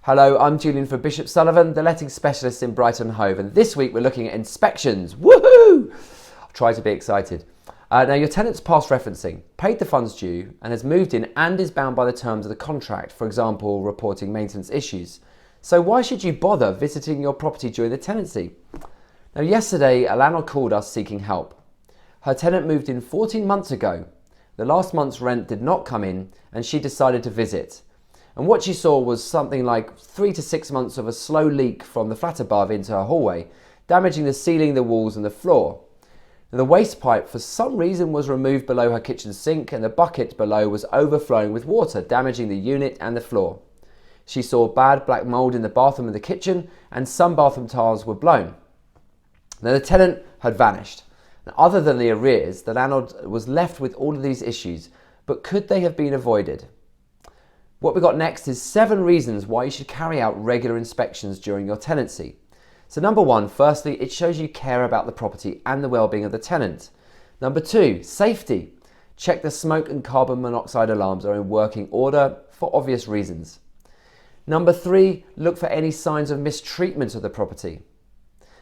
Hello, I'm Julian for Bishop Sullivan, the letting specialist in Brighton and Hove, and this week we're looking at inspections. Woohoo! I'll try to be excited. Now your tenant's passed referencing, paid the funds due, and has moved in and is bound by the terms of the contract, for example, reporting maintenance issues. So why should you bother visiting your property during the tenancy? Now yesterday, a landlord called us seeking help. Her tenant moved in 14 months ago. The last month's rent did not come in, and she decided to visit. And what she saw was something like 3 to 6 months of a slow leak from the flat above into her hallway, damaging the ceiling, the walls and the floor. And the waste pipe for some reason was removed below her kitchen sink, and the bucket below was overflowing with water, damaging the unit and the floor. She saw bad black mould in the bathroom and the kitchen, and some bathroom tiles were blown. Now the tenant had vanished. Now, other than the arrears, the landlord was left with all of these issues, but could they have been avoided? What we got next is 7 reasons why you should carry out regular inspections during your tenancy. So number 1, firstly, it shows you care about the property and the well-being of the tenant. Number 2, safety. Check the smoke and carbon monoxide alarms are in working order for obvious reasons. Number 3, look for any signs of mistreatment of the property.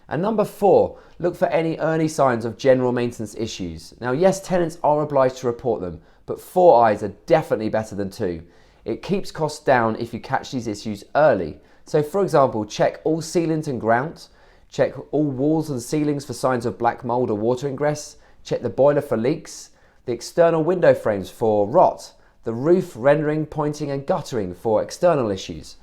And number 4, look for any early signs of general maintenance issues. Now yes, tenants are obliged to report them, but 4 eyes are definitely better than 2. It keeps costs down if you catch these issues early. So for example, check all ceilings and grout, check all walls and ceilings for signs of black mould or water ingress, check the boiler for leaks, the external window frames for rot, the roof, rendering, pointing and guttering for external issues.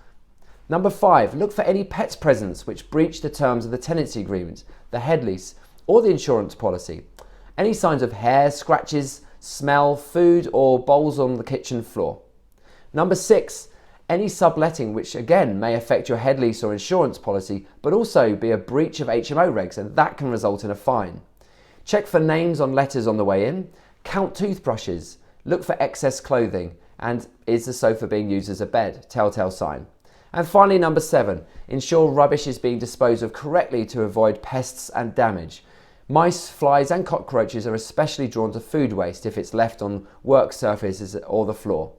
Number 5, look for any pets presence which breach the terms of the tenancy agreement, the head lease or the insurance policy. Any signs of hair, scratches, smell, food or bowls on the kitchen floor. Number 6, any subletting which again may affect your head lease or insurance policy, but also be a breach of HMO regs, and that can result in a fine. Check for names on letters on the way in, count toothbrushes, look for excess clothing, and is the sofa being used as a bed? Telltale sign. And finally, number 7, ensure rubbish is being disposed of correctly to avoid pests and damage. Mice, flies and cockroaches are especially drawn to food waste if it's left on work surfaces or the floor.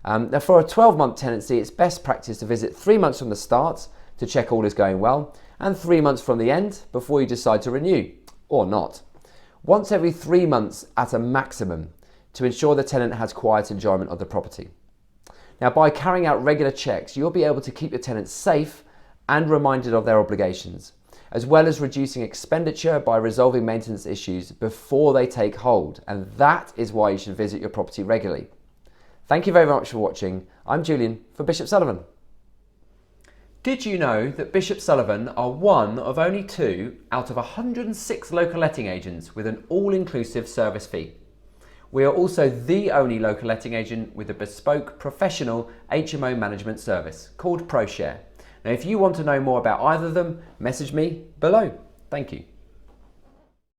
Now for a 12-month tenancy, it's best practice to visit 3 months from the start to check all is going well, and 3 months from the end before you decide to renew, or not. Once every 3 months at a maximum to ensure the tenant has quiet enjoyment of the property. Now by carrying out regular checks, you'll be able to keep your tenants safe and reminded of their obligations, as well as reducing expenditure by resolving maintenance issues before they take hold, and that is why you should visit your property regularly. Thank you very much for watching. I'm Julian for Bishop Sullivan. Did you know that Bishop Sullivan are one of only 2 out of 106 local letting agents with an all-inclusive service fee? We are also the only local letting agent with a bespoke professional HMO management service called ProShare. Now if you want to know more about either of them, message me below. Thank you.